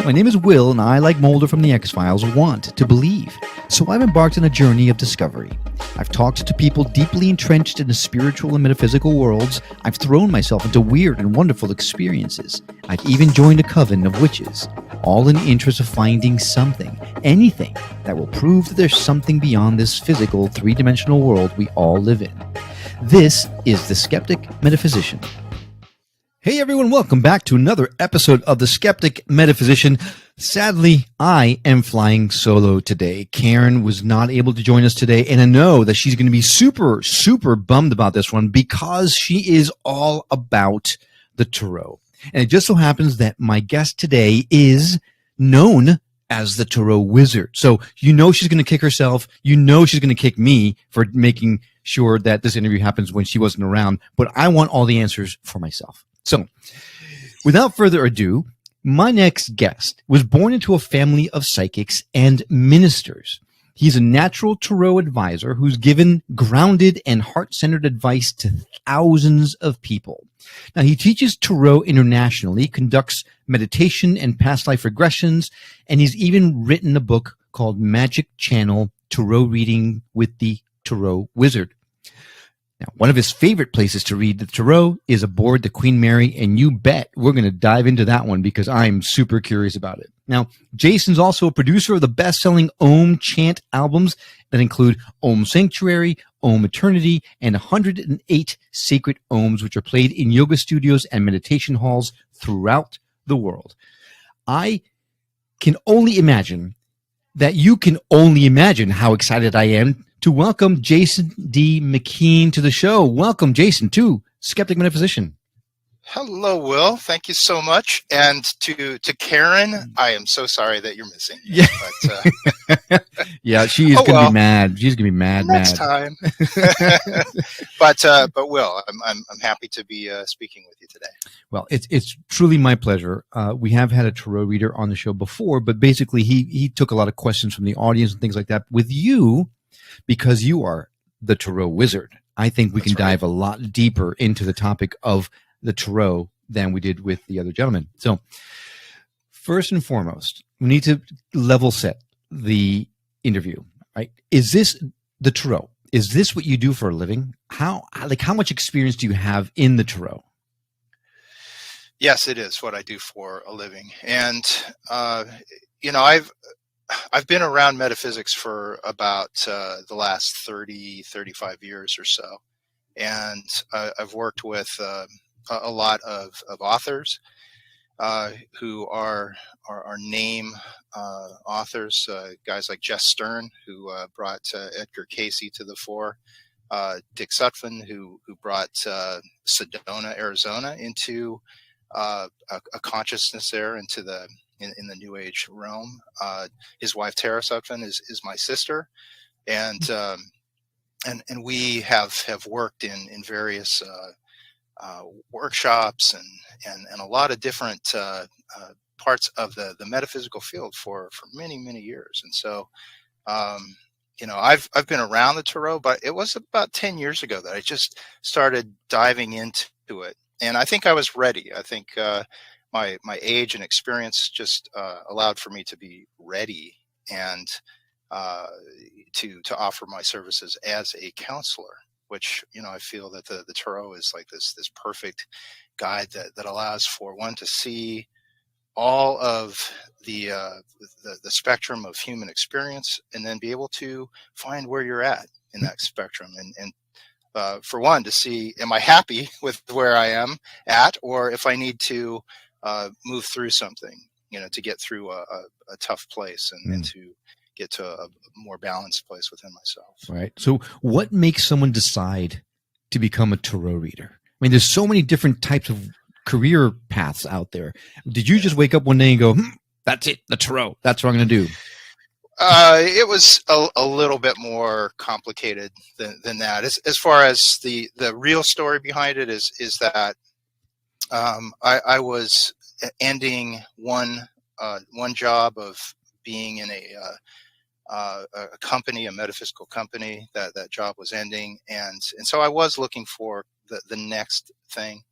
My name is Will, and I, like Mulder from the X-Files, want to believe. So I've embarked on a journey of discovery. I've talked to people deeply entrenched in the spiritual and metaphysical worlds. I've thrown myself into weird and wonderful experiences. I've even joined a coven of witches, all in the interest of finding something, anything, that will prove that there's something beyond this physical, three-dimensional world we all live in. This is the Skeptic Metaphysician. Hey everyone, welcome back to another episode of the Skeptic Metaphysician. Sadly, I am flying solo today. Karen was not able to join us today, and I know that she's going to be super, super bummed about this one because she is all about the tarot. And it just so happens that my guest today is known as the tarot wizard. So you know she's going to kick herself. You know she's going to kick me for making sure that this interview happens when she wasn't around. But I want all the answers for myself. So, without further ado, my next guest was born into a family of psychics and ministers. He's a natural tarot advisor who's given grounded and heart-centered advice to thousands of people. Now, he teaches tarot internationally, conducts meditation and past-life regressions, and he's even written a book called Magic Channel Tarot Reading with the Tarot Wizard. Now, one of his favorite places to read the tarot is aboard the Queen Mary, and you bet we're going to dive into that one because I'm super curious about it. Now, Jason's also a producer of the best-selling Om chant albums that include Om Sanctuary, Om Eternity, and 108 sacred Oms, which are played in yoga studios and meditation halls throughout the world. I can only imagine that you can only imagine how excited I am to welcome Jason D McKean to the show. Welcome, Jason, to Skeptic Metaphysician. Hello, Will. Thank you so much. And to Karen, I am so sorry that you're missing. Yeah, but, yeah, she is going to be mad. She's going to be mad. Next time. but Will, I'm happy to be speaking with you today. Well, it's truly my pleasure. We have had a tarot reader on the show before, but basically he took a lot of questions from the audience and things like that. With you, because you are the tarot wizard, I think we can dive a lot deeper into the topic of the tarot than we did with the other gentleman. So first and foremost, we need to level set the interview, right? Is this the tarot? Is this what you do for a living? How much experience do you have in the tarot? Yes, it is what I do for a living. And, I've been around metaphysics for about the last 30, 35 years or so. And I've worked with a lot of authors who are name authors, guys like Jess Stern, who brought Edgar Cayce to the fore, Dick Sutphin, who brought Sedona, Arizona into a consciousness there, into the in the New Age realm. His wife Tara Sutphin is my sister, and we have worked in various workshops and a lot of different parts of the metaphysical field for many years. And so I've been around the tarot, but it was about 10 years ago that I just started diving into it, and I think I was ready. I think my age and experience just allowed for me to be ready and to offer my services as a counselor, which, I feel that the tarot is like this perfect guide that allows for one to see all of the spectrum of human experience, and then be able to find where you're at in that spectrum, and for one to see, am I happy with where I am at, or if I need to move through something, to get through a tough place and to get to a more balanced place within myself. Right. So what makes someone decide to become a tarot reader? I mean, there's so many different types of career paths out there. Did you just wake up one day and go, that's it, the tarot, that's what I'm going to do? It was a little bit more complicated than that. As far as the real story behind it is that I was ending one job of being in a company, a metaphysical company. That job was ending, and so I was looking for the next thing.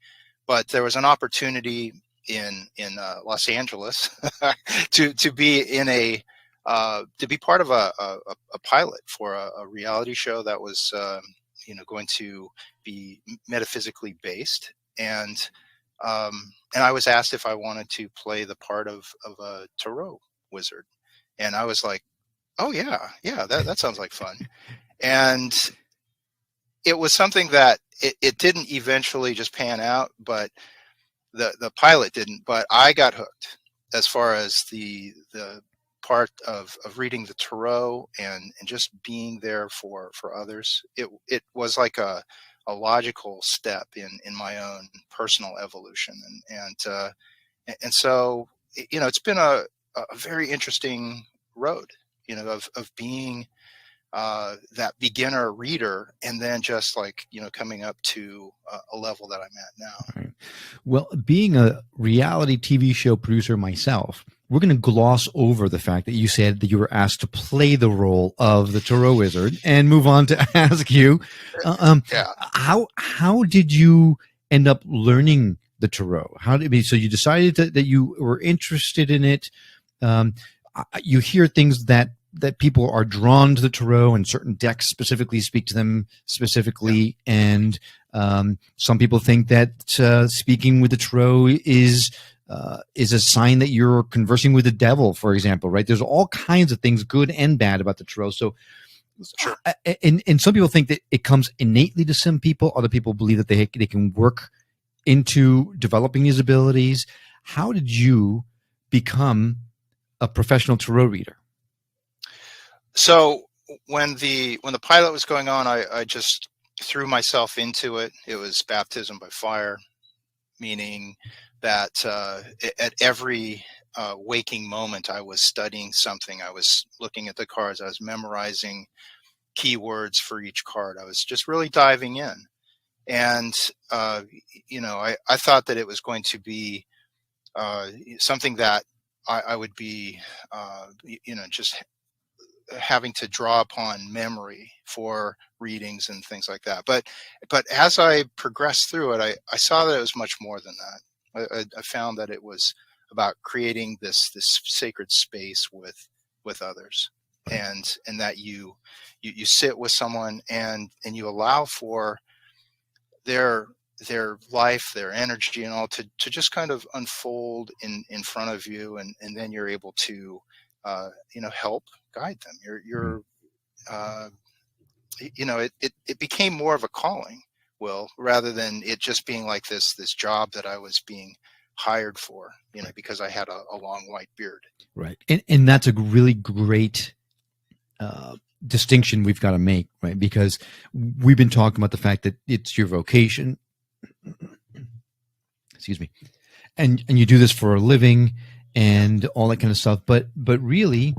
But there was an opportunity Los Angeles to be in to be part of a pilot for a reality show that was going to be metaphysically based, and I was asked if I wanted to play the part of a tarot wizard, and I was like, oh yeah, that sounds like fun. And it was something that it didn't eventually just pan out, but the pilot didn't, but I got hooked as far as the part of reading the tarot and just being there for others. It was like a logical step in my own personal evolution, and so it's been a very interesting road, of being that beginner reader, and then just like coming up to a level that I'm at now. Right. Well, being a reality TV show producer myself, we're going to gloss over the fact that you said that you were asked to play the role of the tarot wizard, and move on to ask you, how did you end up learning the tarot? So you decided that you were interested in it. You hear things that people are drawn to the tarot, and certain decks specifically speak to them specifically. Yeah. And some people think that speaking with the tarot is a sign that you're conversing with the devil, for example, right? There's all kinds of things, good and bad, about the tarot. So, sure. And some people think that it comes innately to some people. Other people believe that they can work into developing these abilities. How did you become a professional tarot reader? So when the pilot was going on, I just threw myself into it. It was baptism by fire, meaning that at every waking moment, I was studying something. I was looking at the cards. I was memorizing keywords for each card. I was just really diving in. And, I thought that it was going to be something that I would be, just having to draw upon memory for readings and things like that. But as I progressed through it, I saw that it was much more than that. I found that it was about creating this sacred space with others, and that you sit with someone and you allow for their life, their energy, and all to just kind of unfold in front of you, and then you're able to help guide them. It became more of a calling, Will, rather than it just being like this job that I was being hired for, because I had a long white beard. Right. And that's a really great distinction we've got to make, right? Because we've been talking about the fact that it's your vocation. Excuse me. And you do this for a living and all that kind of stuff. But really,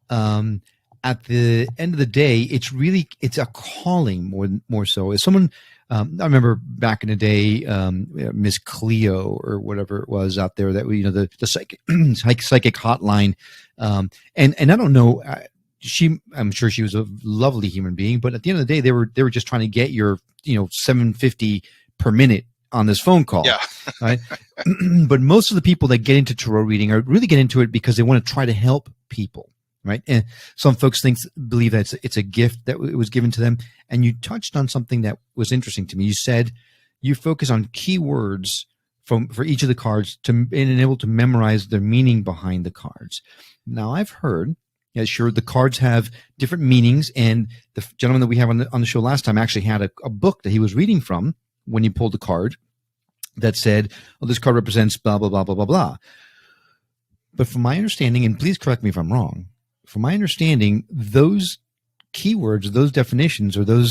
at the end of the day, it's a calling more so. As someone, I remember back in the day, Miss Cleo or whatever it was out there, that the psychic hotline, and I don't know, I'm sure she was a lovely human being, but at the end of the day, they were just trying to get your $7.50 per minute on this phone call. Yeah. Right. But most of the people that get into tarot reading really get into it because they want to try to help people. Right. And some folks believe that it's a gift that was given to them. And you touched on something that was interesting to me. You said you focus on keywords for each of the cards and able to memorize the meaning behind the cards. Now, I've heard, sure, the cards have different meanings. And the gentleman that we have on the show last time actually had a book that he was reading from when he pulled the card that said, "Oh, this card represents blah, blah, blah, blah, blah, blah." But from my understanding, and please correct me if I'm wrong, from my understanding, those keywords, those definitions, or the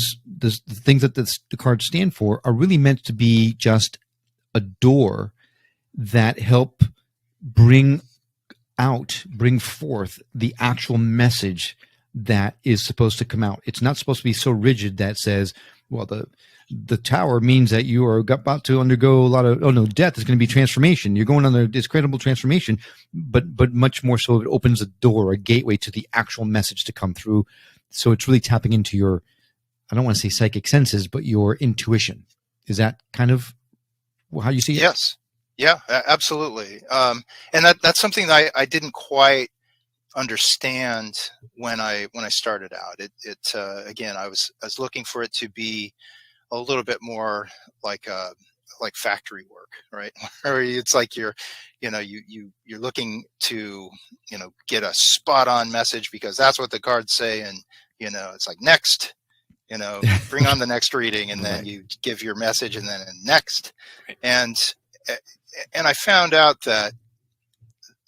things that the cards stand for are really meant to be just a door that help bring forth the actual message that is supposed to come out. It's not supposed to be so rigid that says, well, the tower means that you are about to undergo a lot of, death is going to be transformation. You're going on this incredible transformation, but much more so it opens a door, a gateway to the actual message to come through. So it's really tapping into your, I don't want to say psychic senses, but your intuition. Is that kind of how you see it? Yes. Yeah, absolutely. And that's something that I didn't quite understand when I started out. Again, I was looking for it to be a little bit more like like factory work, right? Or it's like you're looking to get a spot on message because that's what the cards say, and it's like next, bring on the next reading, and then Right. you give your message, and then next, Right. and and I found out that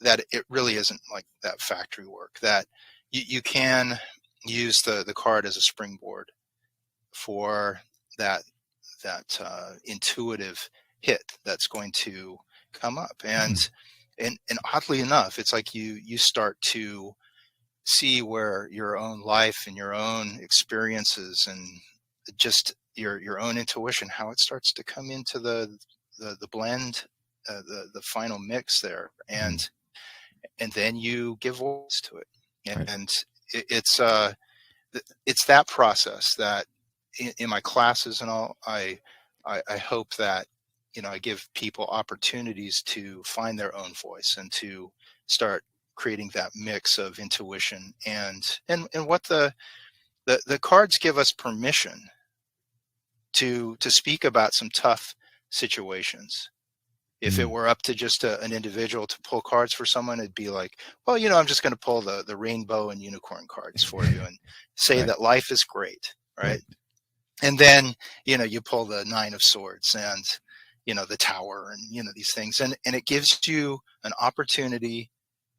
it really isn't like that factory work. That you can use the card as a springboard for that intuitive hit that's going to come up, Mm. and oddly enough, it's like you start to see where your own life and your own experiences and just your own intuition, how it starts to come into the blend, the final mix there, Mm. and then you give voice to it, Right. and it's it's that process that in my classes and all, I hope that I give people opportunities to find their own voice and to start creating that mix of intuition and what the cards give us permission to speak about some tough situations. If it Mm. were up to just an individual to pull cards for someone, it'd be like, well, I'm just going to pull the rainbow and unicorn cards for you and say Right. that life is great, right? Right. And then you pull the nine of swords and the tower and these things, and it gives you an opportunity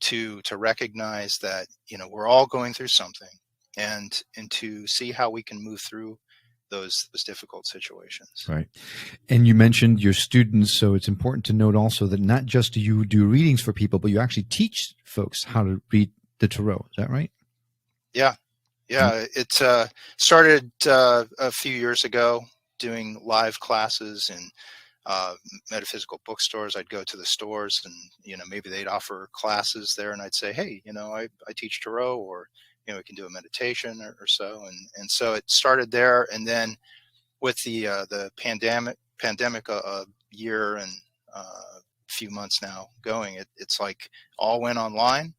to recognize that we're all going through something, and to see how we can move through those difficult situations. Right. And you mentioned your students, so it's important to note also that not just do you do readings for people, but you actually teach folks how to read the tarot. Is that right? Yeah. Yeah, it started a few years ago doing live classes in metaphysical bookstores. I'd go to the stores, and maybe they'd offer classes there, and I'd say, hey, I teach tarot, or we can do a meditation or so, and so it started there, and then with the pandemic a year and few months now going, it's like all went online,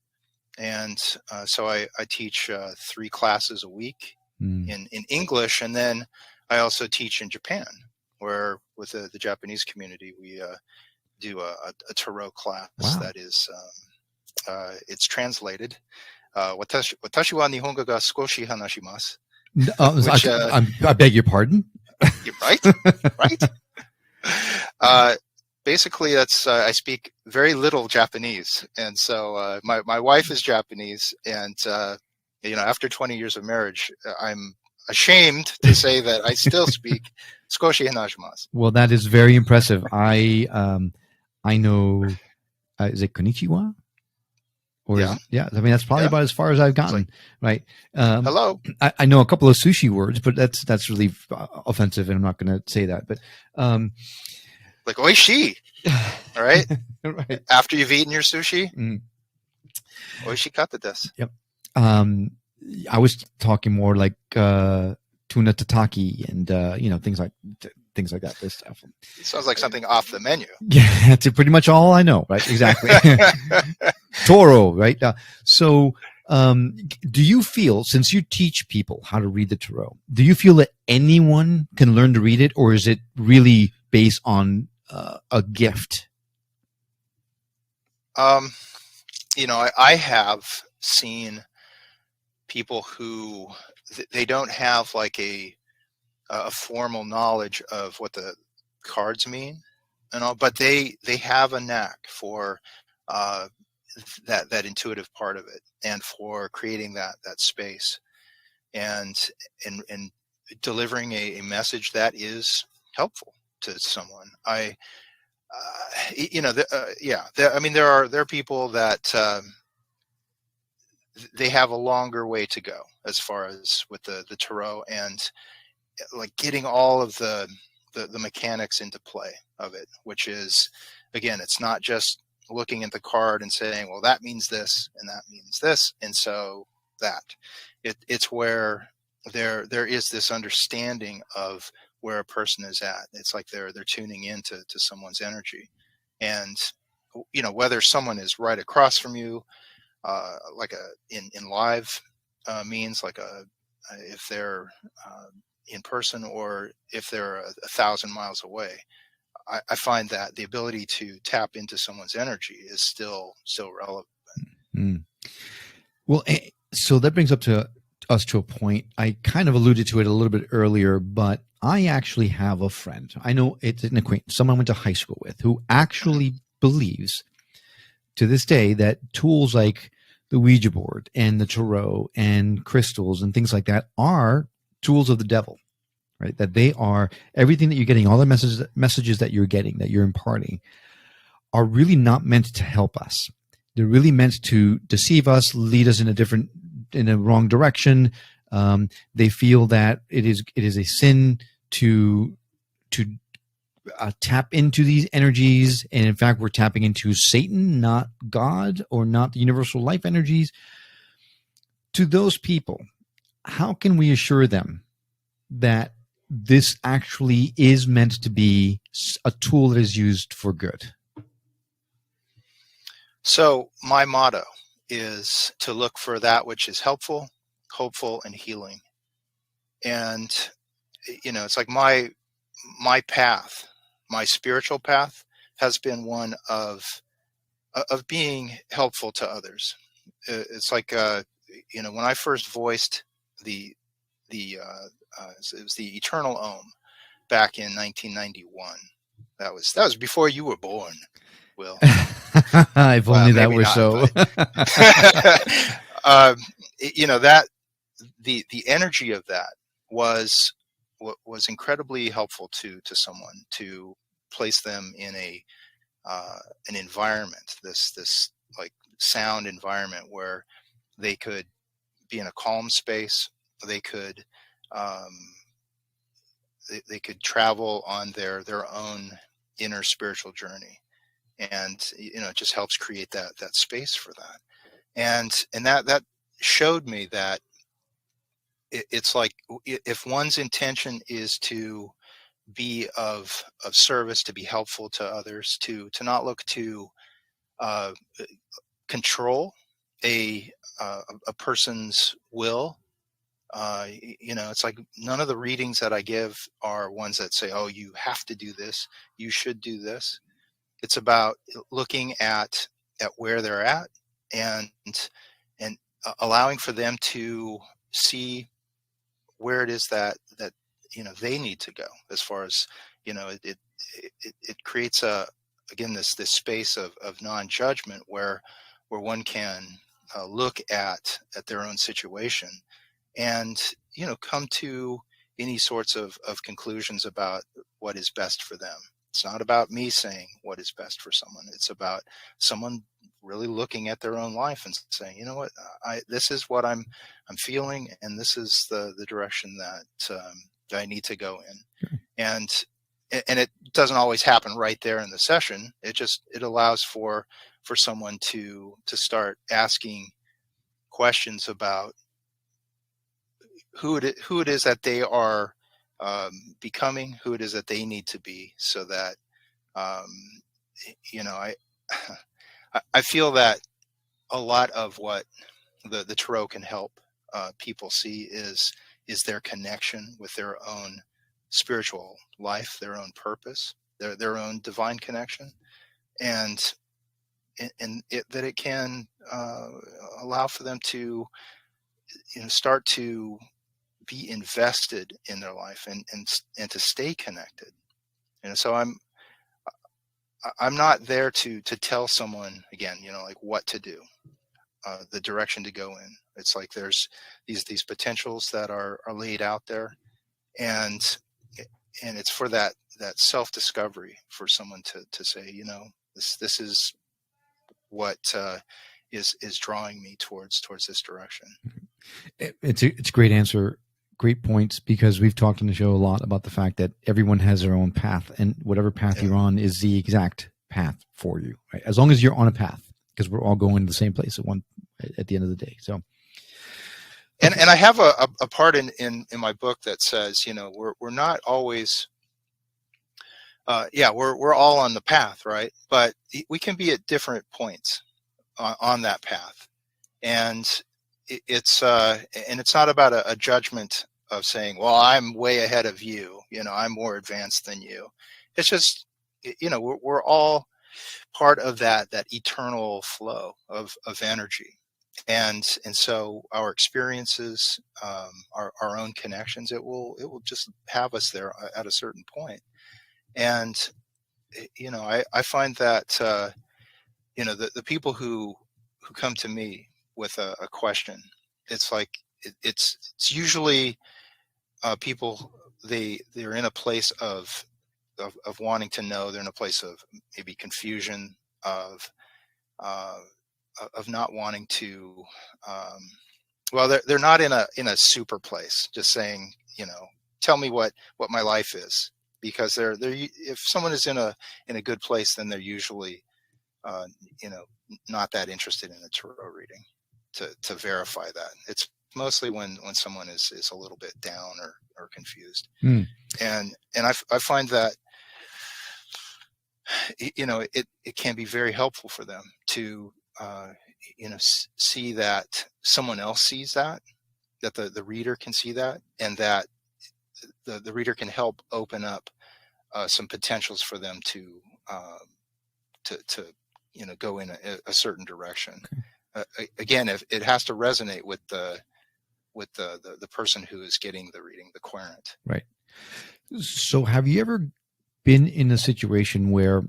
and so I teach 3 classes a week Mm. in English, and then I also teach in Japan, where with the Japanese community we do a tarot class Wow. that is it's translated. Watashi wa Nihongo ga skoshi hanashimasu, which I beg your pardon. you're right, right. Uh, Basically, that's I speak very little Japanese, and so my wife is Japanese, and after 20 years of marriage, I'm ashamed to say that I still speak Skoshi Hanajimasu. Well, that is very impressive. I know. Is it konnichiwa? Or Yeah, yeah. I mean, that's probably yeah. about as far as I've It's like gotten. Right. Um, hello, I know a couple of sushi words, but that's really offensive, and I'm not going to say that. But like oishi. All right. right. After you've eaten your sushi, Mm. oishi kata desu. Yep. I was talking more like tuna tataki and things like that. This stuff. It sounds like something off the menu. Yeah, that's pretty much all I know. Right? Exactly. Toro. Right. So, do you feel, since you teach people how to read the tarot, do you feel that anyone can learn to read it, or is it really based on a gift? I have seen people who they don't have like a formal knowledge of what the cards mean and all, but they have a knack for uh, that intuitive part of it, and for creating that space, and and delivering a message that is helpful to someone. I mean, there are people that they have a longer way to go as far as with the tarot, and like getting all of the mechanics into play of it, which is, again, it's not just looking at the card and saying, well, that means this and that means this, and so that it's where there is this understanding of where a person is at. It's like they're tuning into someone's energy, And whether someone is right across from you, like in live means, like if they're in person, or if they're 1,000 miles away, I find that the ability to tap into someone's energy is still relevant. Mm. Well, so that brings us to a point. I kind of alluded to it a little bit earlier, but I actually have a friend. I know it's an acquaintance, someone I went to high school with, who actually believes to this day that tools like the Ouija board and the tarot and crystals and things like that are tools of the devil, right? That they are everything that you're getting, all the messages that you're getting, that you're imparting, are really not meant to help us. They're really meant to deceive us, lead us in a wrong direction. They feel that it is a sin to tap into these energies, and in fact, we're tapping into Satan, not God, or not the universal life energies. To those people, how can we assure them that this actually is meant to be a tool that is used for good? So my motto is to look for that which is helpful, hopeful, and healing. And it's like my path, my spiritual path, has been one of being helpful to others. It's like when I first voiced it was the Eternal Om back in 1991. That was before you were born, Will. If only that were not, so. That the energy of that was incredibly helpful to someone, to place them in an environment, this like sound environment, where they could be in a calm space. They could they could travel on their own inner spiritual journey, and it just helps create that space for that. And that showed me that it's like, if one's intention is to be of service, to be helpful to others, to not look to control a person's will. It's like, none of the readings that I give are ones that say, oh, you have to do this, you should do this. It's about looking at where they're at, and allowing for them to see where it is that they need to go, as far as it creates again this space of non-judgment, where one can look at their own situation, and come to any sorts of conclusions about what is best for them. It's not about me saying what is best for someone. It's about someone really looking at their own life and saying, you know what, this is what I'm feeling, and this is the direction that I need to go in. And it doesn't always happen right there in the session. It allows for someone to start asking questions about who it is that they are becoming, who it is that they need to be, so that I feel that a lot of what the tarot can help people see is their connection with their own spiritual life, their own purpose, their own divine connection, and that it can allow for them to start to be invested in their life, and to stay connected. So I'm not there to tell someone, again, like what to do, the direction to go in. It's like there's these potentials that are laid out there, and it's for that self-discovery, for someone to say, this is what is drawing me towards this direction. It's a great answer. Great points, because we've talked on the show a lot about the fact that everyone has their own path, and whatever path you're on is the exact path for you, right? As long as you're on a path, because we're all going to the same place at the end of the day. So, and I have a part in my book that says, we're not always yeah, we're all on the path, right? But we can be at different points on that path, and it's not about a judgment of saying, well, I'm way ahead of you, I'm more advanced than you. It's just, we're all part of that eternal flow of energy, and so our experiences, our own connections, it will just have us there at a certain point. And I find that the people who come to me with a question, it's like it's usually people, they're in a place of wanting to know. They're in a place of maybe confusion, of uh, not wanting to. Well, they're not in a super place, just saying, tell me what my life is, because they're if someone is in a good place, then they're usually uh, not that interested in a tarot reading to verify that. It's mostly when someone is a little bit down or confused. Mm. And I find that it can be very helpful for them to see that someone else sees that the reader can see that, and that the reader can help open up some potentials for them to go in a certain direction. Again, if it has to resonate with the person who is getting the reading, the querent. Right. So have you ever been in a situation where,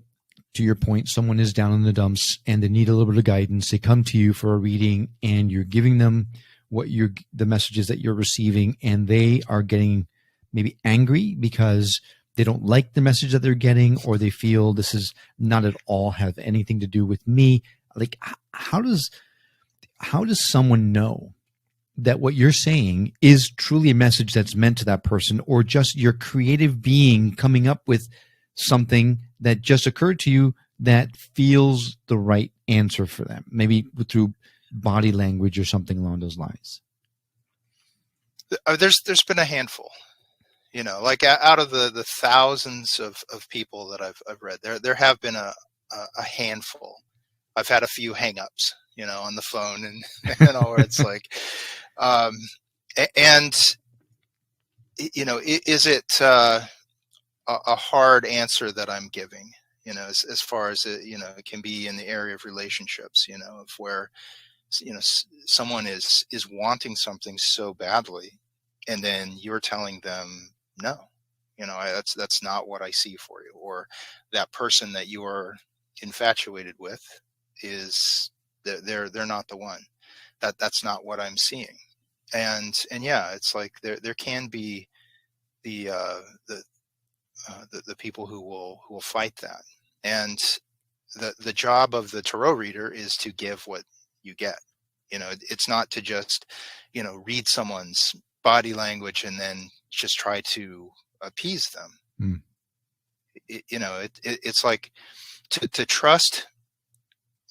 to your point, someone is down in the dumps and they need a little bit of guidance? They come to you for a reading and you're giving them the messages that you're receiving, and they are getting maybe angry because they don't like the message that they're getting, or they feel this is not at all have anything to do with me. Like, how does someone know that what you're saying is truly a message that's meant to that person, or just your creative being coming up with something that just occurred to you that feels the right answer for them, maybe through body language or something along those lines? There's been a handful, like out of the thousands of people that I've read, there have been a handful. I've had a few hangups, on the phone and where it's like, and is it a hard answer that I'm giving? As far as it can be in the area of relationships, of where someone is wanting something so badly, and then you're telling them no, that's not what I see for you, or that person that you are infatuated with is they're not the one. That's not what I'm seeing. And yeah, it's like there can be the people who will fight that. And the job of the tarot reader is to give what you get. It's not to just read someone's body language and then just try to appease them. It's like to trust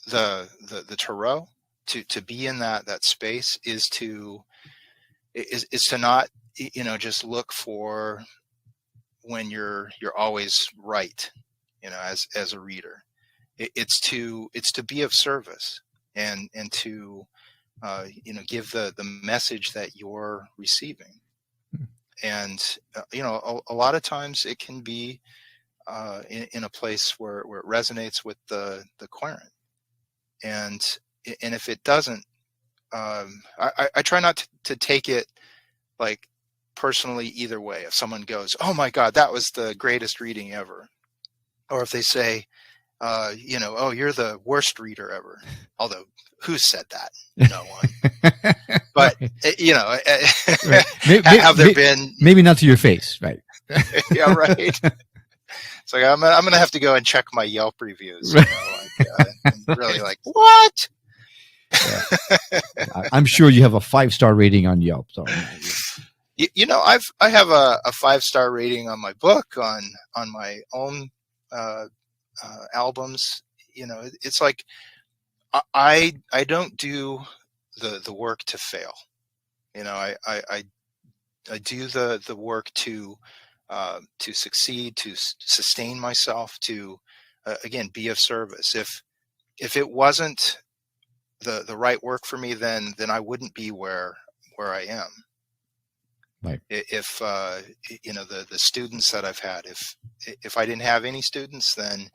the tarot, to be in that space, is to not just look for when you're always right, as a reader. It's to be of service, and to give the message that you're receiving. And a lot of times it can be in a place where it resonates with the querent, and if it doesn't, I try not to take it like personally either way. If someone goes, "Oh my God, that was the greatest reading ever," or if they say, "Oh, you're the worst reader ever," although who said that? No one. But Right. Have there been? Maybe not to your face, right? Yeah, right. It's like I'm gonna have to go and check my Yelp reviews. And really, like, what? Yeah. I'm sure you have a 5-star rating on Yelp. So. I have a 5-star rating on my book, on my own albums. It's like I don't do the work to fail. I do the work to to succeed, to sustain myself, to again be of service. If it wasn't the right work for me, then I wouldn't be where I am. Right. If the students that I've had, if I didn't have any students, then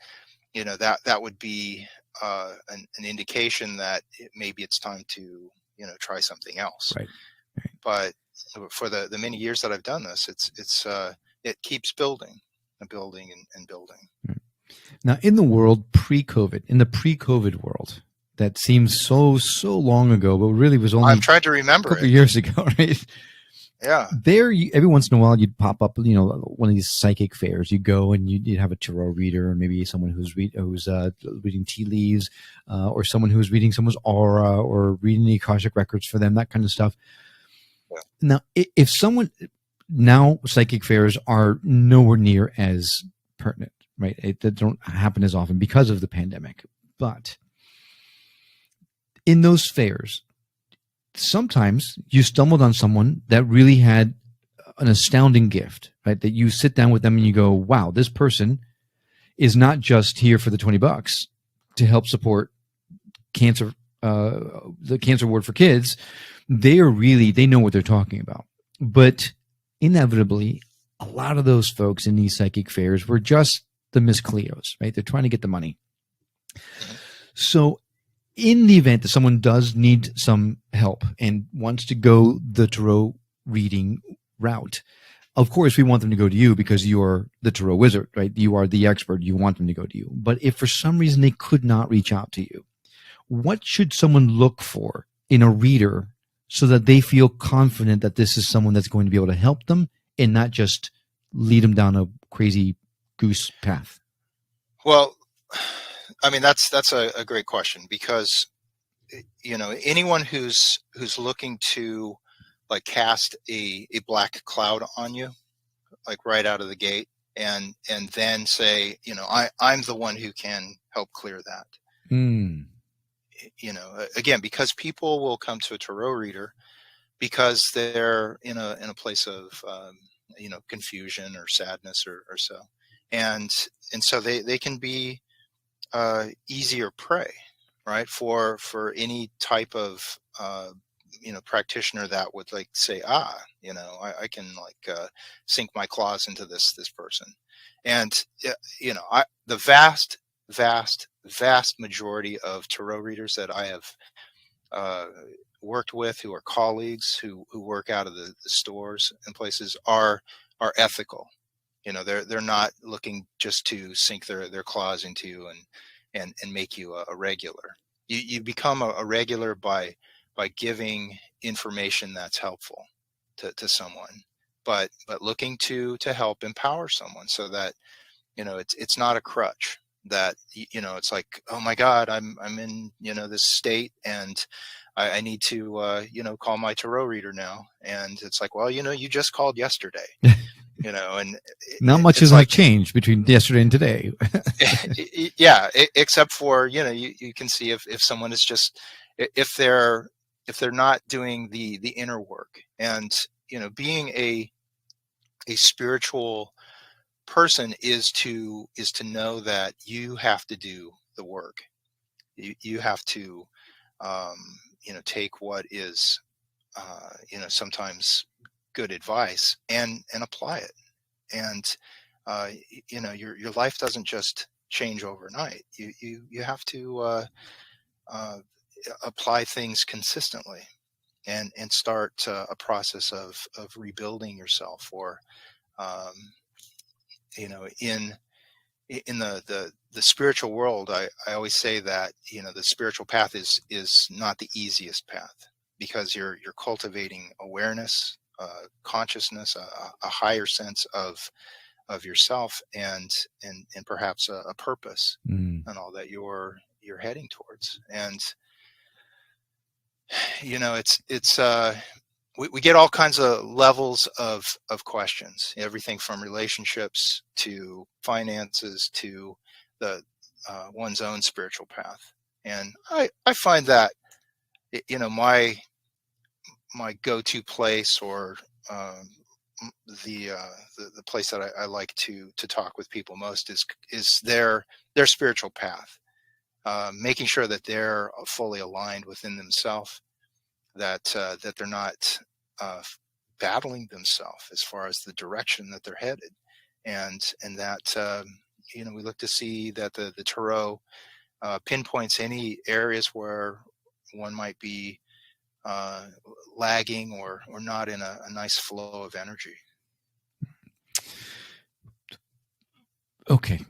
that would be an indication that maybe it's time to try something else. Right. But for the many years that I've done this, it keeps building and building and building. Right. Now, in the world pre-COVID, in the pre-COVID world, that seems so long ago, but really was only I'm trying to remember a couple of years ago, right? Yeah. There, every once in a while, you'd pop up, one of these psychic fairs. You go and you'd have a tarot reader, or maybe someone who's reading tea leaves, or someone who's reading someone's aura, or reading the Akashic records for them, that kind of stuff. Yeah. Now, if someone now psychic fairs are nowhere near as pertinent, right? They don't happen as often because of the pandemic. But in those fairs, sometimes you stumbled on someone that really had an astounding gift, right? That you sit down with them and you go, wow, this person is not just here for the $20 to help support cancer, the cancer ward for kids. They know what they're talking about. But inevitably, a lot of those folks in these psychic fairs were just the Miss Cleos, right? They're trying to get the money. So in the event that someone does need some help and wants to go the tarot reading route, of course, we want them to go to you because you're the tarot wizard, right? You are the expert. You want them to go to you. But if for some reason they could not reach out to you, what should someone look for in a reader so that they feel confident that this is someone that's going to be able to help them and not just lead them down a crazy goose path? Well, I mean, that's a great question, because anyone who's looking to like cast a black cloud on you, like right out of the gate, and then say, I'm the one who can help clear that. Again, because people will come to a tarot reader because they're in a place of confusion or sadness or so, and so they can be easier prey, right, for any type of practitioner that would like say, I can like sink my claws into this person. And the vast majority of tarot readers that I have worked with, who are colleagues, who work out of the stores and places, are ethical. They're not looking just to sink their claws into you and make you a regular. You become a regular by giving information that's helpful to someone, but looking to help empower someone so that it's not a crutch, that it's like, oh my God, I'm in this state and I need to call my tarot reader now, and it's like, well, you just called yesterday. And not much has like changed between yesterday and today. Yeah, except for you can see if someone is just, if they're not doing the inner work, and being a spiritual person is to know that you have to do the work. You have to take what is sometimes good advice and apply it. And your life doesn't just change overnight. You have to apply things consistently and start a process of rebuilding yourself, or in the spiritual world. I always say that the spiritual path is not the easiest path, because you're cultivating awareness, consciousness, a higher sense of yourself, and perhaps a purpose, and all that you're heading towards. And it's we get all kinds of levels of questions, everything from relationships to finances to the one's own spiritual path. And I find that my go-to place, or the place that I like to talk with people most is their spiritual path, making sure that they're fully aligned within themselves, that they're not battling themselves as far as the direction that they're headed, and that we look to see that the tarot pinpoints any areas where one might be lagging or not in a nice flow of energy. Okay.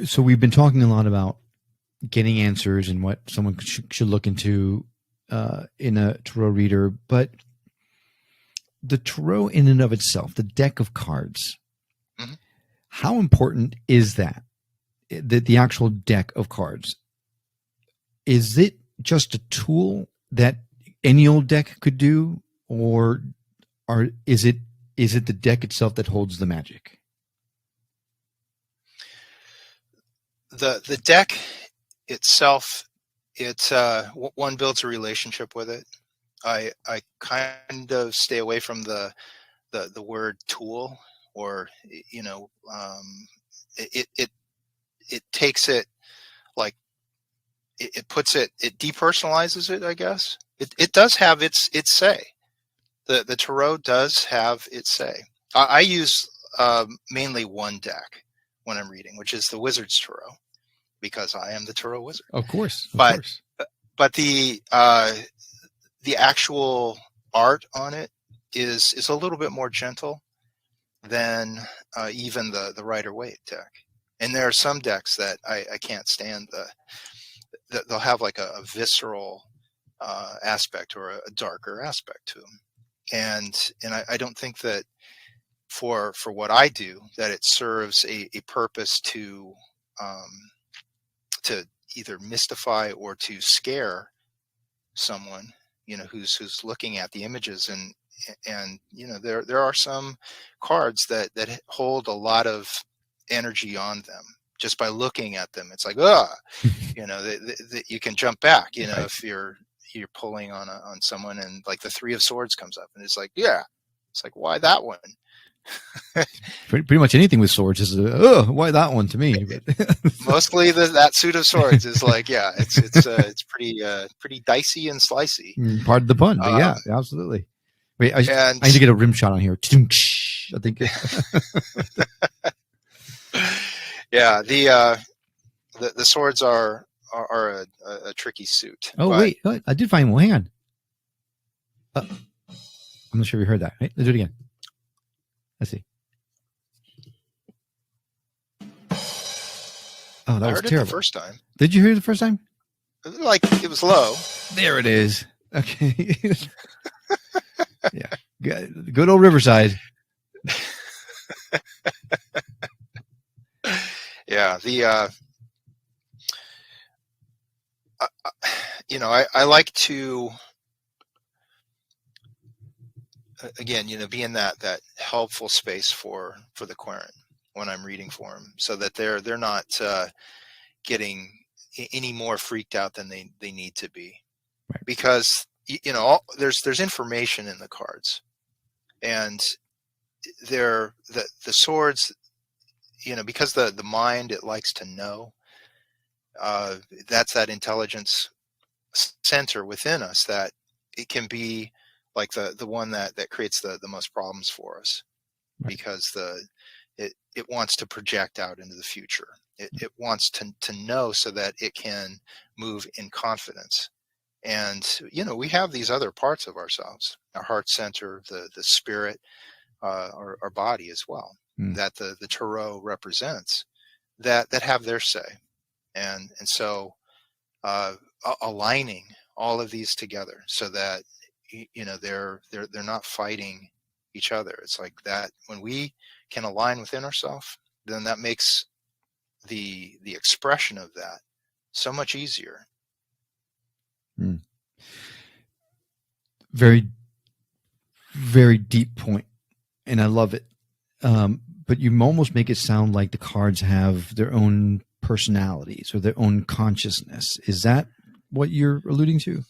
So we've been talking a lot about getting answers and what someone should look into in a tarot reader, but the tarot in and of itself, the deck of cards, mm-hmm. How important is that? The actual deck of cards? Is it just a tool that any old deck could do, or is it the deck itself that holds the magic? The deck itself, one builds a relationship with it. I kind of stay away from the word tool, or it takes it, like it puts it depersonalizes it, I guess. It does have its say. The tarot does have its say. I use mainly one deck when I'm reading, which is the Wizard's Tarot, because I am the tarot wizard. Of course. But the actual art on it is a little bit more gentle than even the Rider-Waite deck. And there are some decks that I can't stand. They'll have like a visceral aspect, or a darker aspect to them. And I don't think that for what I do, that it serves a purpose to either mystify or to scare someone, who's looking at the images. And there are some cards that hold a lot of energy on them. Just by looking at them, it's like, that you can jump back, right. If you're pulling on someone, and like the Three of Swords comes up, and it's like, it's like, why that one? pretty much anything with swords is why that one to me. Mostly that suit of swords is like, it's pretty dicey and slicey. Pardon the pun, but yeah, absolutely. Wait, I need to get a rim shot on here. I think. Yeah, the swords are a tricky suit. Oh, wait, I did find one. Hang on. I'm not sure if you heard that. Right? Let's do it again. Let's see. Oh, that was heard terrible. It the first time. Did you hear it the first time? Like, it was low. There it is. Okay. Yeah. Good old Riverside. Yeah. I like to, again, be in that helpful space for the querent when I'm reading for them, so that they're not getting any more freaked out than they need to be. Right. Because there's information in the cards, and they're the swords, because the mind, it likes to know. That's that intelligence center within us, that it can be like the one that creates the most problems for us. Right. Because it wants to project out into the future. It wants to know, so that it can move in confidence. And we have these other parts of ourselves, our heart center, the spirit, our body as well, that the tarot represents, that have their say. And so aligning all of these together, so that they're not fighting each other. It's like that when we can align within ourselves, then that makes the expression of that so much easier. Very, very deep point, and I love it. But you almost make it sound like the cards have their own personalities or their own consciousness. Is that what you're alluding to?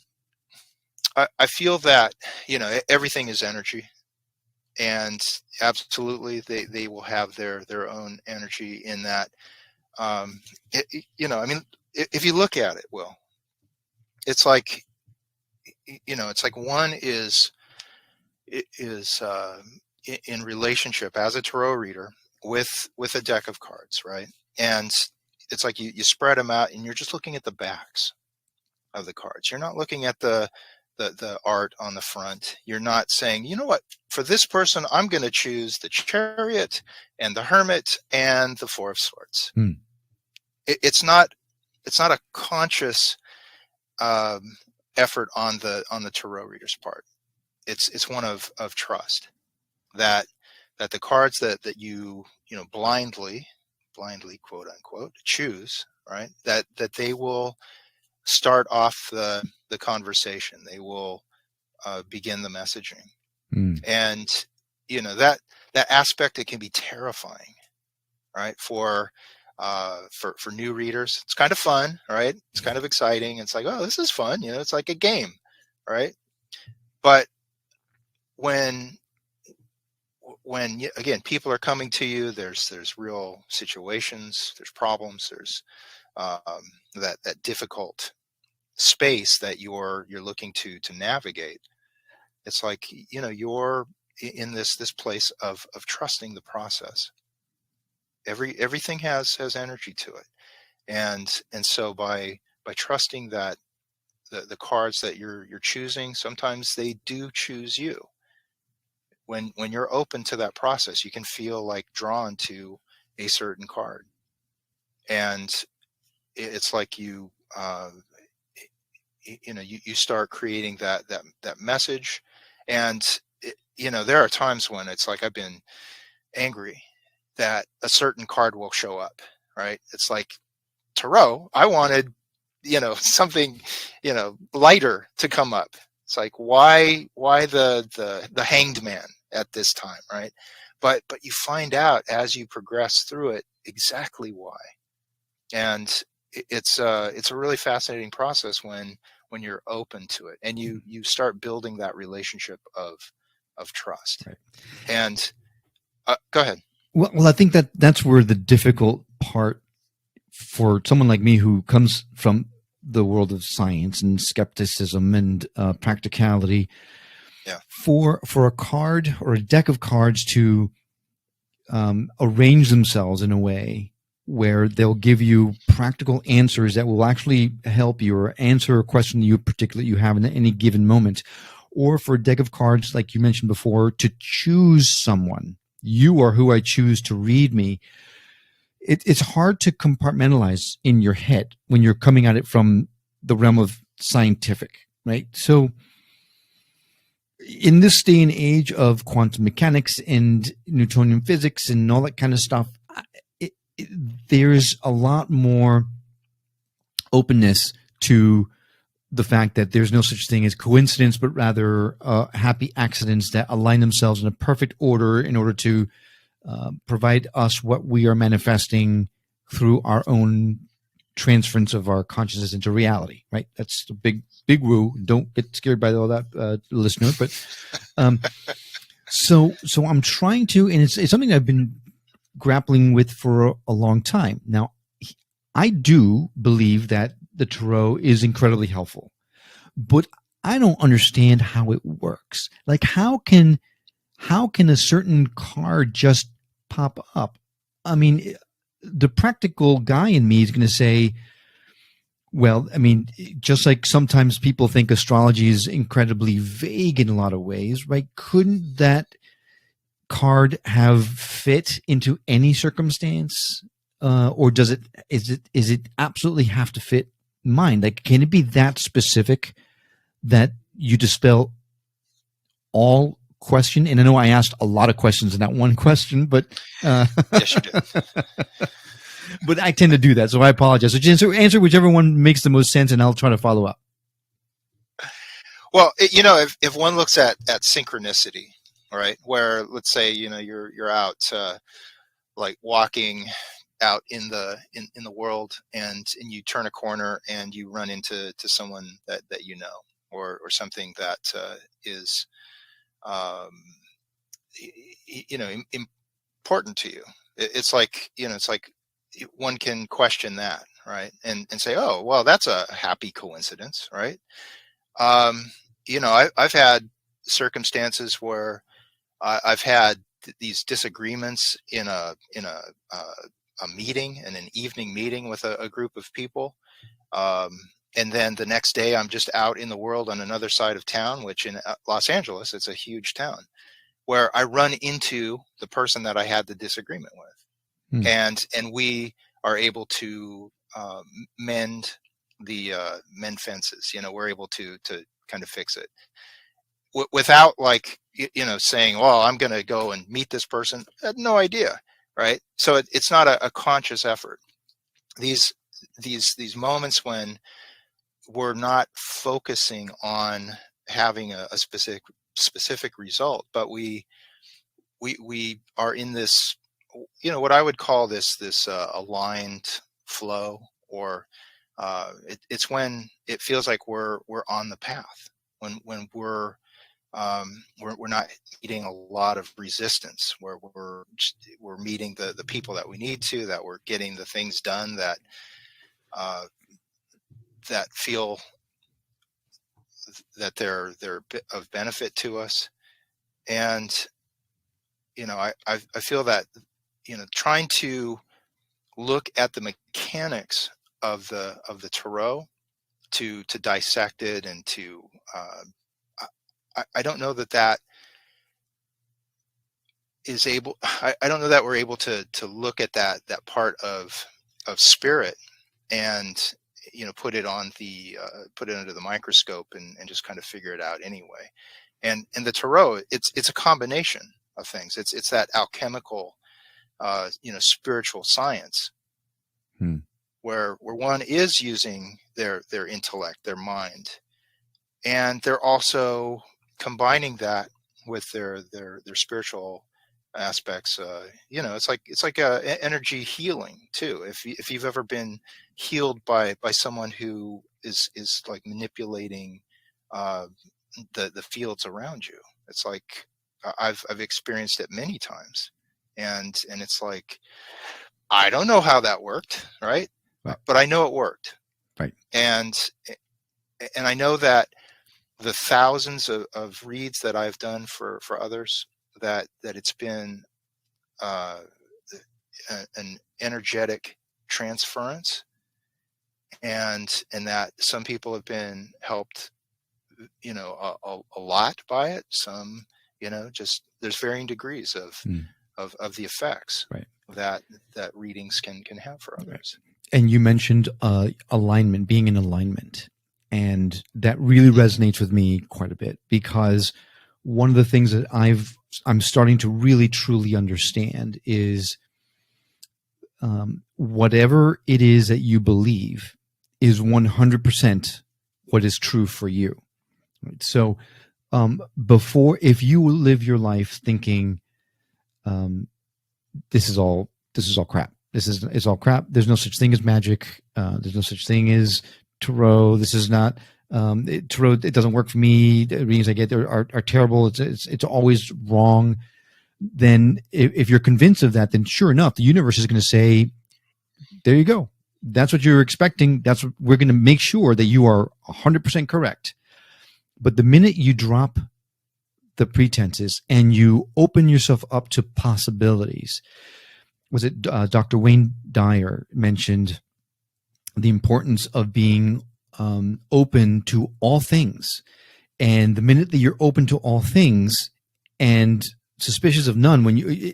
I feel that everything is energy, And absolutely, they will have their own energy in that. I mean, if you look at it, Will, it's like, it's like one is in relationship as a tarot reader with a deck of cards, right? And it's like you spread them out, and you're just looking at the backs of the cards. You're not looking at the art on the front. You're not saying, you know what, for this person, I'm going to choose the Chariot and the Hermit and the Four of Swords. It's not a conscious effort on the tarot reader's part. It's one of trust that the cards that you blindly quote unquote choose, right, that they will start off the conversation. They will begin the messaging. And that aspect, it can be terrifying, right, for new readers. It's kind of fun, right? It's kind of exciting. It's like, oh, this is fun, it's like a game, right? But when again, people are coming to you, there's real situations, there's problems, there's that difficult space that you're looking to navigate. It's like, you're in this place of trusting the process. Everything has energy to it, and so by trusting that the cards that you're choosing, sometimes they do choose you. When you're open to that process, you can feel like drawn to a certain card, and it's like you start creating that message. And there are times when it's like I've been angry that a certain card will show up, right? It's like, tarot, I wanted something lighter to come up. It's like, why the Hanged Man at this time, right? But you find out as you progress through it exactly why. And it's a really fascinating process when you're open to it, and you start building that relationship of trust. Right. And go ahead. Well, I think that's where the difficult part for someone like me who comes from the world of science and skepticism and practicality, Yeah. for a card or a deck of cards to arrange themselves in a way where they'll give you practical answers that will actually help you or answer a question you have in any given moment, or for a deck of cards, like you mentioned before, to choose someone. You are who I choose to read me. It's hard to compartmentalize in your head when you're coming at it from the realm of scientific, right? So in this day and age of quantum mechanics and Newtonian physics and all that kind of stuff, there's a lot more openness to the fact that there's no such thing as coincidence, but rather happy accidents that align themselves in a perfect order in order to provide us what we are manifesting through our own transference of our consciousness into reality, right? That's the big woo. Don't get scared by all that, listener. But so I'm trying to, and it's something I've been grappling with for a long time. Now, I do believe that the tarot is incredibly helpful, but I don't understand how it works. Like, how can a certain card just pop up? I mean, the practical guy in me is going to say, well, I mean, just like sometimes people think astrology is incredibly vague in a lot of ways, right? Couldn't that card have fit into any circumstance? Or is it absolutely have to fit mine? Like, can it be that specific that you dispel all question? And I know I asked a lot of questions in that one question, but Yes, you did. but I tend to do that, so I apologize. So answer whichever one makes the most sense, and I'll try to follow up. Well, if one looks at synchronicity, right, where let's say you're out like walking out in the world, and you turn a corner and you run into someone that or something that is important to you. It's like, it's like one can question that, right? And say, oh, well, that's a happy coincidence, right? I've had circumstances where I've had these disagreements in a meeting, in an evening meeting with a group of people. And then the next day I'm just out in the world on another side of town, which in Los Angeles, it's a huge town, where I run into the person that I had the disagreement with. And we are able to mend fences. We're able to kind of fix it without like, saying, well, I'm going to go and meet this person. I had no idea. Right. So it's not a conscious effort. These moments when we're not focusing on having a specific result, but we are in this, what I would call this aligned flow, or it's when it feels like we're on the path, when we're not meeting a lot of resistance, where we're meeting the people that we need to, that we're getting the things done that feel that they're of benefit to us. And I feel that trying to look at the mechanics of the tarot, to dissect it, and to I don't know that is able. I don't know that we're able to look at that part of spirit and put it on put it under the microscope and just kind of figure it out anyway. And the tarot, it's a combination of things. It's that alchemical spiritual science, where one is using their intellect, their mind, and they're also combining that with their spiritual aspects. It's like a energy healing too. If you've ever been healed by someone who is like manipulating the fields around you, it's like I've experienced it many times, and it's like, I don't know how that worked, right? But I know it worked, right? And I know that the thousands of reads that I've done for others, that it's been an energetic transference, and that some people have been helped, a lot by it. Some, just there's varying degrees of the effects, right, that readings can have for others. And you mentioned alignment, being in alignment. And that really resonates with me quite a bit, because one of the things that I'm starting to really truly understand is whatever it is that you believe is 100% what is true for you. Right? So if you live your life thinking this is all crap, it's all crap, there's no such thing as magic, there's no such thing as tarot, this is not tarot, it doesn't work for me, the readings I get are terrible, it's always wrong, then if you're convinced of that, then sure enough, the universe is going to say, there you go, that's what you're expecting, that's what we're going to make sure that you are 100% correct. But the minute you drop the pretenses and you open yourself up to possibilities, was it Dr. Wayne Dyer mentioned the importance of being open to all things. And the minute that you're open to all things and suspicious of none, when you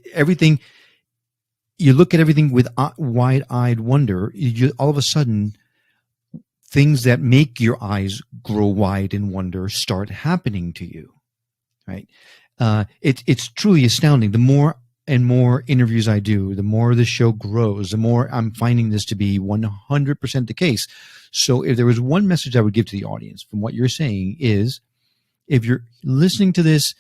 look at everything with wide-eyed wonder, all of a sudden things that make your eyes grow wide in wonder start happening to you, right? It's truly astounding. The more and more interviews I do, the more the show grows, the more I'm finding this to be 100% the case. So if there was one message I would give to the audience from what you're saying is, if you're listening to this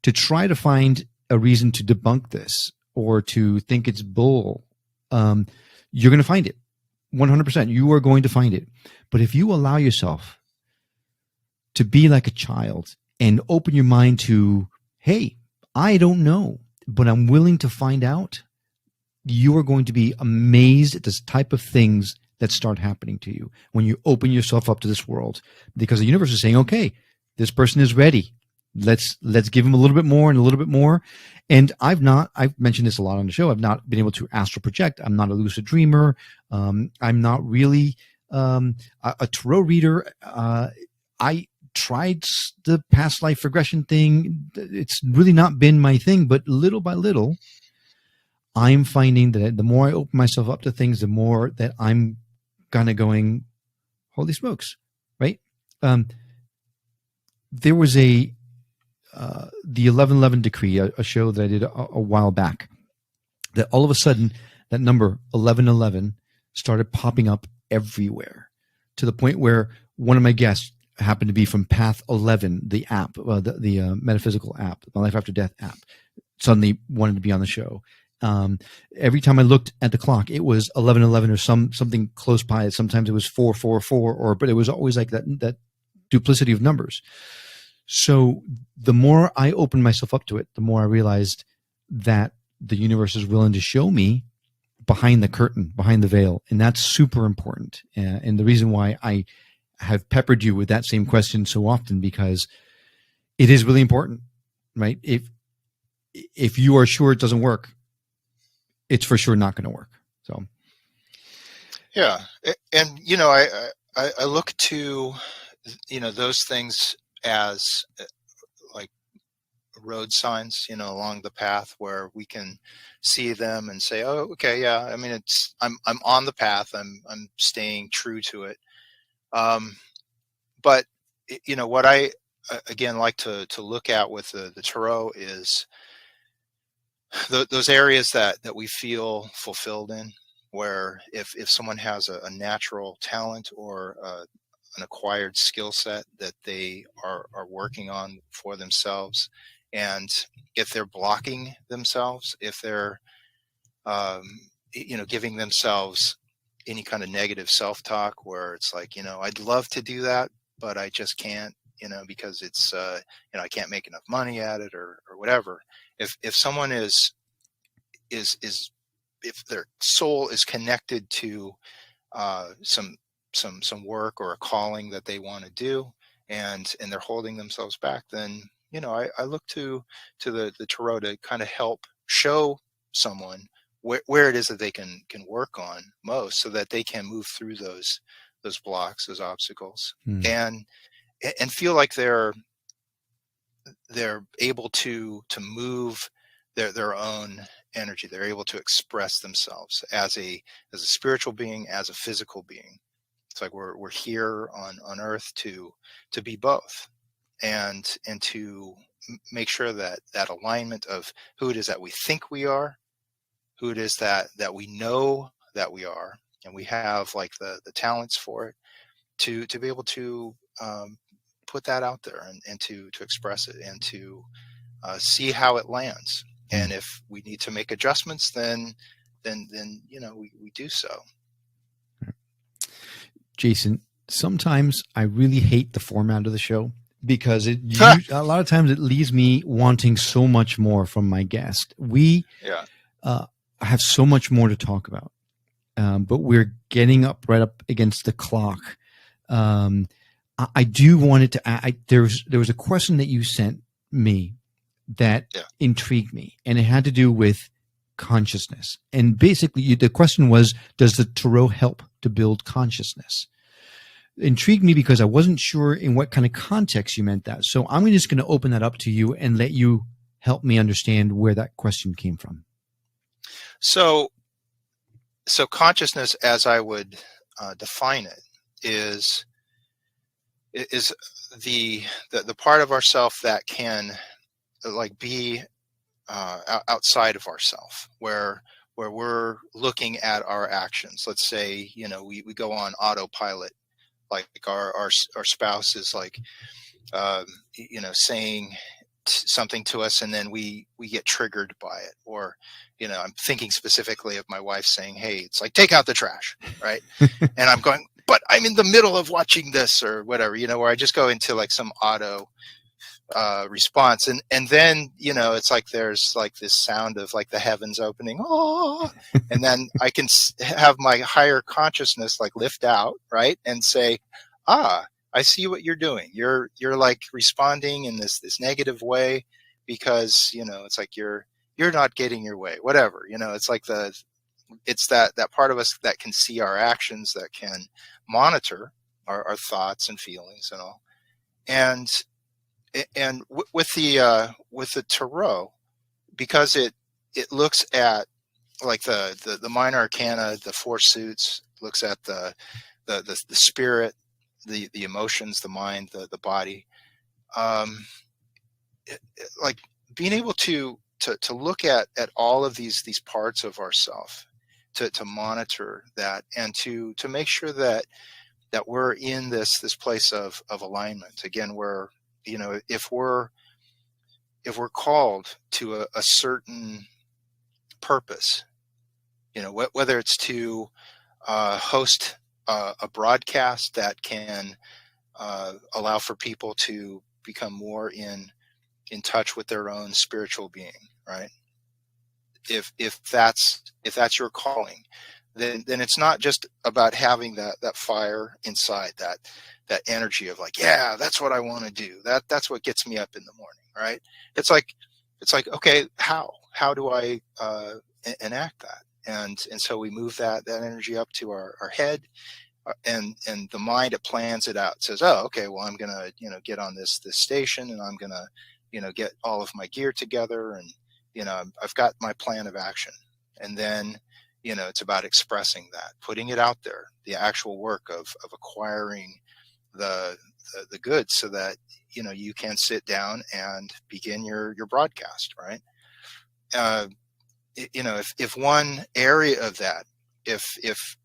to try to find a reason to debunk this or to think it's bull, you're going to find it. 100%. You are going to find it. But if you allow yourself to be like a child and open your mind to, hey, I don't know, but I'm willing to find out. You are going to be amazed at this type of things that start happening to you when you open yourself up to this world, because the universe is saying, okay, this person is ready. Let's give them a little bit more and a little bit more. And I've mentioned this a lot on the show. I've not been able to astral project. I'm not a lucid dreamer. I'm not really a tarot reader. I tried the past life regression thing. It's really not been my thing, but little by little, I'm finding that the more I open myself up to things, the more that I'm kind of going, holy smokes, right? There was the 1111 decree, a show that I did a while back, that all of a sudden that number 1111 started popping up everywhere, to the point where one of my guests happened to be from Path 11, the app, the metaphysical app, my Life After Death app, suddenly wanted to be on the show. Every time I looked at the clock, it was 11:11 or something close by. Sometimes it was 4:44, but it was always like that duplicity of numbers. So the more I opened myself up to it, the more I realized that the universe is willing to show me behind the curtain, behind the veil, and that's super important. And the reason why I have peppered you with that same question so often, because it is really important, right? If you are sure it doesn't work, it's for sure not going to work. So, yeah, and I look to those things as like road signs, along the path, where we can see them and say, oh, okay, yeah. I mean, I'm on the path. I'm staying true to it. But what I again like to look at with the tarot is those areas that we feel fulfilled in, where if someone has a natural talent or an acquired skill set that they are working on for themselves, and if they're blocking themselves, if they're giving themselves any kind of negative self-talk, where it's like, I'd love to do that, but I just can't, because it's I can't make enough money at it, or whatever. If someone is if their soul is connected to some work or a calling that they want to do, and they're holding themselves back, then I look to the tarot to kind of help show someone where it is that they can work on most, so that they can move through those blocks, those obstacles, and feel like they're able to move their own energy. They're able to express themselves as a spiritual being, as a physical being. It's like we're here on earth to be both, and to make sure that alignment of who it is that we think we are, who it is that we know that we are, and we have like the talents for it, to be able to put that out there, and to express it, and to see how it lands. And if we need to make adjustments, then we do so. Jason, sometimes I really hate the format of the show, because a lot of times it leaves me wanting so much more from my guest. We have so much more to talk about, but we're getting right up against the clock. I do want it to. There was a question that you sent me that intrigued me, and it had to do with consciousness. And basically, the question was, does the tarot help to build consciousness? Intrigued me because I wasn't sure in what kind of context you meant that. So I'm just going to open that up to you and let you help me understand where that question came from. So consciousness, as I would define it, is the part of ourself that can like be outside of ourself, where we're looking at our actions. Let's say we go on autopilot, like our spouse is like saying something to us, and then we get triggered by it. Or I'm thinking specifically of my wife saying, hey, it's like, take out the trash, right? And I'm going, but I'm in the middle of watching this, or whatever, where I just go into like some auto response, and then it's like there's like this sound of like the heavens opening, oh, and then I can have my higher consciousness like lift out, right, and say, I see what you're doing. You're like responding in this negative way because it's like you're not getting your way, whatever. It's like it's that part of us that can see our actions, that can monitor our thoughts and feelings and all. And with the tarot, because it looks at like the minor arcana, the four suits, looks at the spirit, the emotions, the mind, the body, like being able to look at all of these parts of ourself, to monitor that, and to make sure that we're in this place of alignment. Again, where if we're called to a certain purpose, whether it's to host a broadcast that can allow for people to become more in touch with their own spiritual being, right? If that's your calling, then it's not just about having that fire inside, that energy of like, yeah, that's what I want to do. That's what gets me up in the morning, right? It's like, okay, how do I enact that? And so we move that energy up to our head, and the mind, it plans it out. It says, oh, okay, well, I'm gonna get on this station, and I'm gonna get all of my gear together, and I've got my plan of action. And then it's about expressing that, putting it out there, the actual work of acquiring the goods, so that you can sit down and begin your broadcast, right? If one area of that, if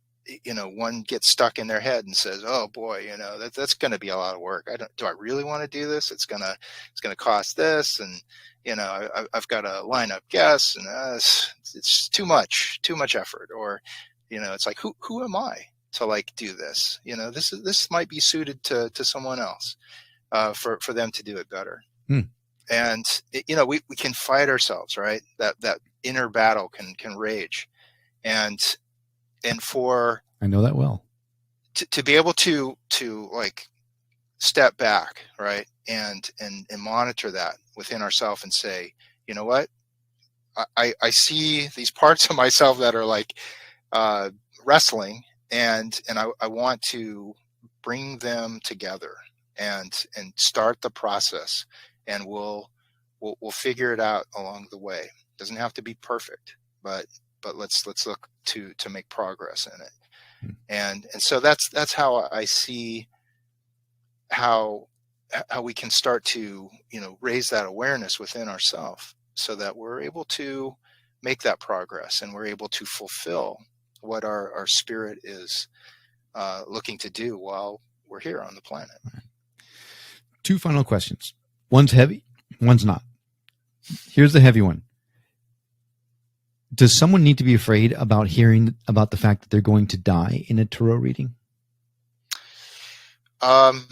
one gets stuck in their head and says, oh boy, that's going to be a lot of work. Do I really want to do this? It's going to cost this, and I've got to line up guests, and it's too much effort. Or it's like, who am I to like do this? This might be suited to someone else, for them to do it better. And we can fight ourselves, right? That inner battle can rage, and for, I know that well, to be able to like step back, right, and monitor that within ourselves, and say, you know what, I see these parts of myself that are like wrestling, and I want to bring them together and start the process, and we'll figure it out along the way. It doesn't have to be perfect, but let's look to make progress in it. And so that's how I see how we can start to raise that awareness within ourselves, so that we're able to make that progress, and we're able to fulfill what our spirit is looking to do while we're here on the planet. Two final questions. One's heavy, one's not. Here's the heavy one. Does someone need to be afraid about hearing about the fact that they're going to die in a tarot reading? When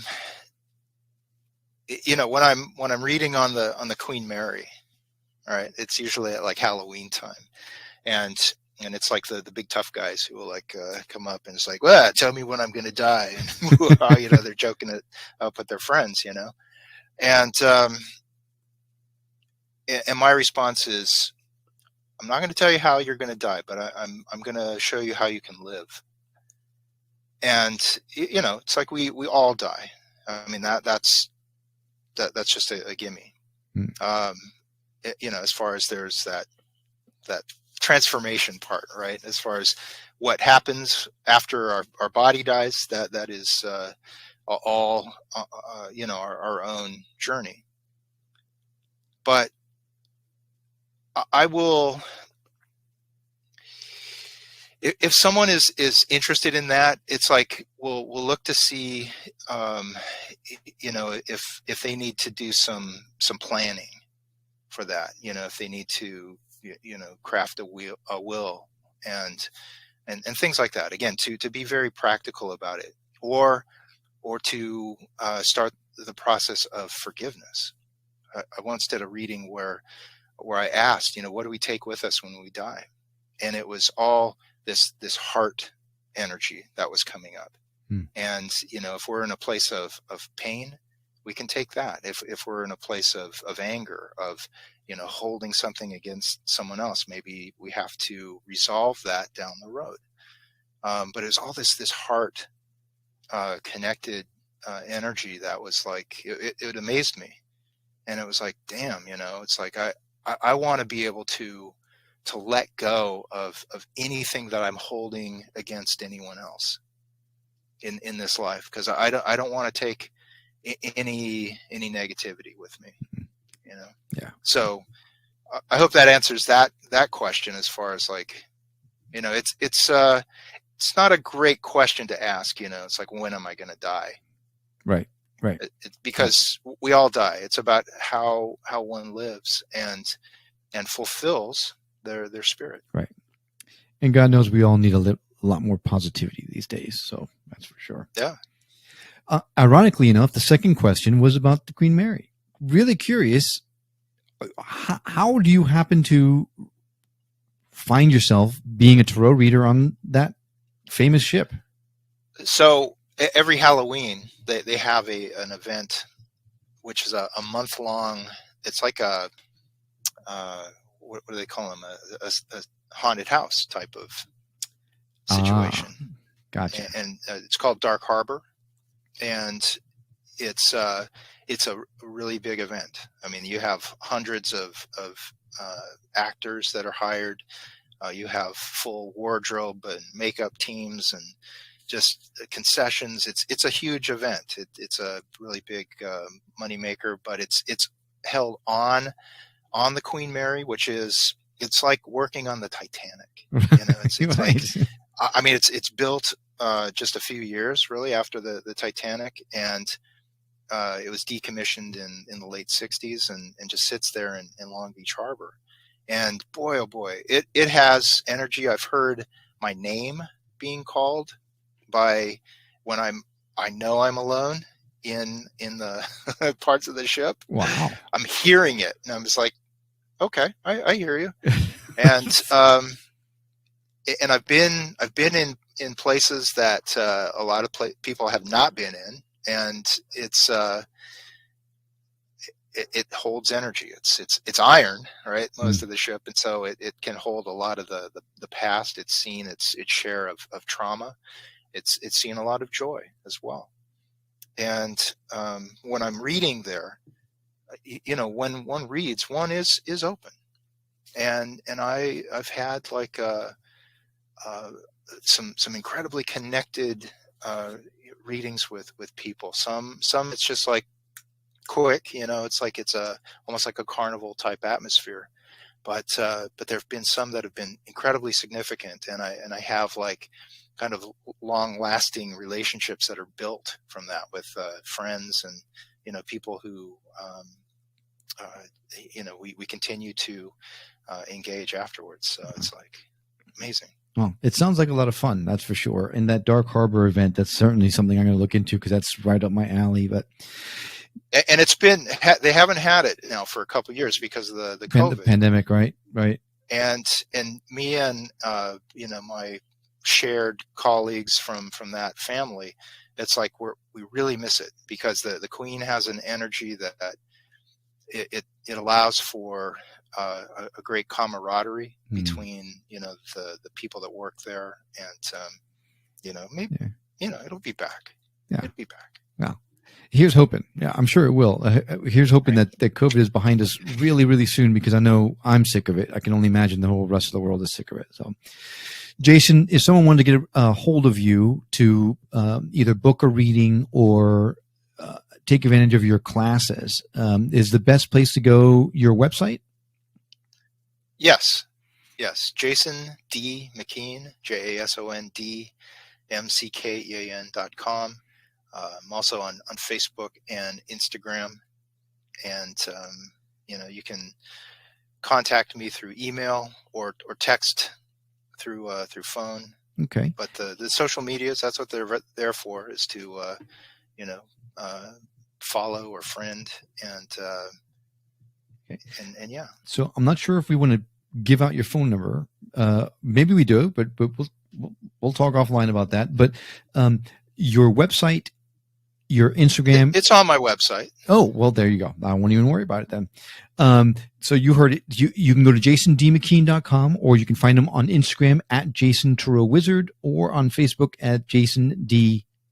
I'm reading on the Queen Mary, all right, it's usually at like Halloween time, and it's like the big tough guys who will like come up, and it's like, well, tell me when I'm going to die, and they're joking it up with their friends, and my response is, I'm not going to tell you how you're going to die, but I'm going to show you how you can live. And it's like we all die. I mean, that's just a gimme. As far as there's that transformation part, right? As far as what happens after our body dies, that is all our own journey. But I will, if someone is interested in that, it's like we'll look to see if they need to do some planning for that, if they need to craft a will and things like that, again, to be very practical about it, or to start the process of forgiveness. I once did a reading where I asked, what do we take with us when we die? And it was all this heart energy that was coming up. And, if we're in a place of pain, we can take that. If we're in a place of anger, of, holding something against someone else, maybe we have to resolve that down the road. But it was all this heart connected energy that was like, it amazed me. And it was like, damn, it's like, I want to be able to let go of anything that I'm holding against anyone else in this life, because I don't want to take any negativity with me, Yeah. So I hope that answers that question, as far as like, it's not a great question to ask. It's like, when am I going to die? Right. Because we all die. It's about how one lives and fulfills their spirit. Right. And God knows we all need a lot more positivity these days. So that's for sure. Yeah. Ironically enough, the second question was about the Queen Mary. Really curious. How do you happen to find yourself being a tarot reader on that famous ship? So every Halloween, they have an event, which is a month-long. It's like what do they call them? A haunted house type of situation. Gotcha. And it's called Dark Harbor, and it's a really big event. I mean, you have hundreds of actors that are hired. You have full wardrobe and makeup teams and just concessions. It's a huge event. It's a really big moneymaker, but it's held on the Queen Mary, which is, it's like working on the Titanic. It's Right. like, I mean, it's built just a few years really after the Titanic, and it was decommissioned in the late 60s and just sits there in Long Beach Harbor. And boy, oh boy, it has energy. I've heard my name being called by when I know I'm alone in the parts of the ship. Wow. I'm hearing it, and I'm just like, okay, I hear you. And and I've been in places that a lot of people have not been in, and it's it holds energy. It's iron, right? Most of the ship, and so it can hold a lot of the past. It's seen its share of trauma. It's seen a lot of joy as well. And when I'm reading there, when one reads, one is open, and I've had like some incredibly connected readings with people. Some it's just like quick, it's like it's almost like a carnival type atmosphere. But there have been some that have been incredibly significant, and I have like kind of long lasting relationships that are built from that with friends and people who we continue to engage afterwards. So it's like amazing. Well, it sounds like a lot of fun, that's for sure. And that Dark Harbor event, that's certainly something I'm going to look into, because that's right up my alley. But and it's been, they haven't had it now for a couple of years because of the COVID. The pandemic, right? And me and my shared colleagues from that family, it's like we really miss it, because the Queen has an energy that it allows for a great camaraderie between the people that work there, and maybe it'll be back. It'll be back. Well, here's hoping. Yeah, I'm sure it will. Here's hoping that COVID is behind us really, really soon, because I know I'm sick of it. I can only imagine the whole rest of the world is sick of it. So, Jason, if someone wanted to get a hold of you to either book a reading or take advantage of your classes, is the best place to go your website? Yes. Jason D McKean, JASONDMCKEAN.com. I'm also on Facebook and Instagram, and you can contact me through email or text through phone. Okay. But the social medias, that's what they're there for, is to follow or friend, and And yeah. So I'm not sure if we want to give out your phone number. Maybe we do, but we'll talk offline about that. But your website, your Instagram, it's on my website. Oh, well, there you go. I won't even worry about it then. So you heard it. You can go to jasondmckean.com, or you can find him on Instagram at Jason Tarot Wizard, or on Facebook at jason.d.mckean.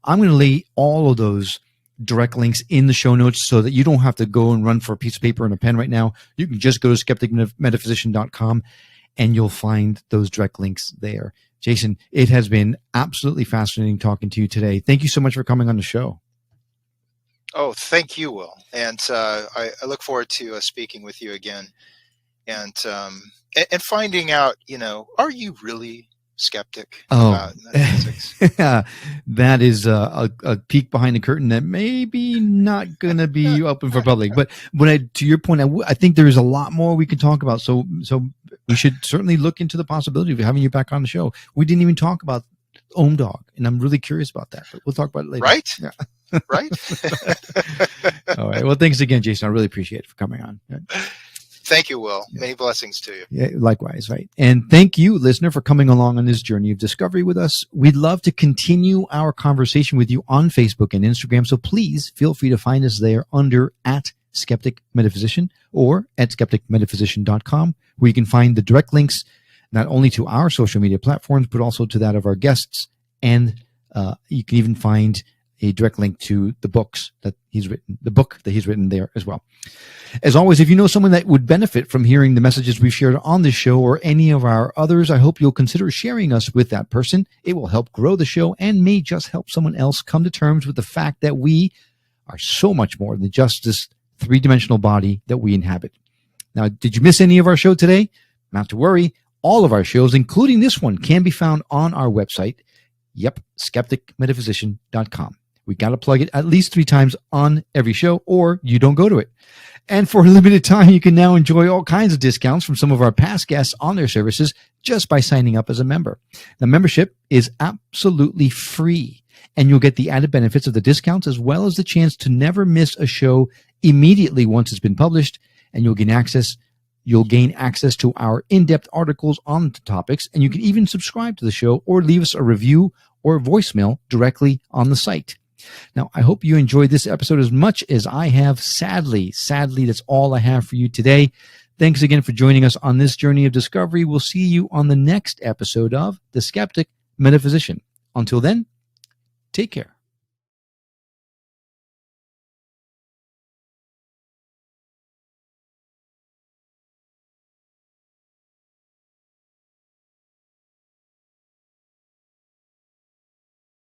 I'm going to lay all of those direct links in the show notes so that you don't have to go and run for a piece of paper and a pen right now. You can just go to skepticmetaphysician.com and you'll find those direct links there. Jason, it has been absolutely fascinating talking to you today. Thank you so much for coming on the show. Oh, thank you, Will. And I look forward to speaking with you again and finding out, are you really skeptic about metaphysics? That is a peek behind the curtain that maybe not going to be open for public. But to your point, I think there is a lot more we can talk about. So we should certainly look into the possibility of having you back on the show. We didn't even talk about Om Dog, and I'm really curious about that. But we'll talk about it later. Right? Yeah. Right? All right. Well, thanks again, Jason. I really appreciate it for coming on. Thank you, Will. Many blessings to you. Yeah, likewise, right? And thank you, listener, for coming along on this journey of discovery with us. We'd love to continue our conversation with you on Facebook and Instagram, so please feel free to find us there under @Skeptic Metaphysician or at skepticmetaphysician.com, where you can find the direct links not only to our social media platforms, but also to that of our guests. And you can even find a direct link to the book that he's written there as well. As always, if you know someone that would benefit from hearing the messages we've shared on this show or any of our others, I hope you'll consider sharing us with that person. It will help grow the show and may just help someone else come to terms with the fact that we are so much more than just this three-dimensional body that we inhabit. Now, did you miss any of our show today? Not to worry. All of our shows, including this one, can be found on our website. Yep, skepticmetaphysician.com. We got to plug it at least 3 times on every show, or you don't go to it. And for a limited time, you can now enjoy all kinds of discounts from some of our past guests on their services just by signing up as a member. The membership is absolutely free, and you'll get the added benefits of the discounts as well as the chance to never miss a show immediately once it's been published, and you'll gain access to our in-depth articles on the topics, and you can even subscribe to the show or leave us a review or voicemail directly on the site. Now, I hope you enjoyed this episode as much as I have. Sadly, that's all I have for you today. Thanks again for joining us on this journey of discovery. We'll see you on the next episode of The Skeptic Metaphysician. Until then, take care.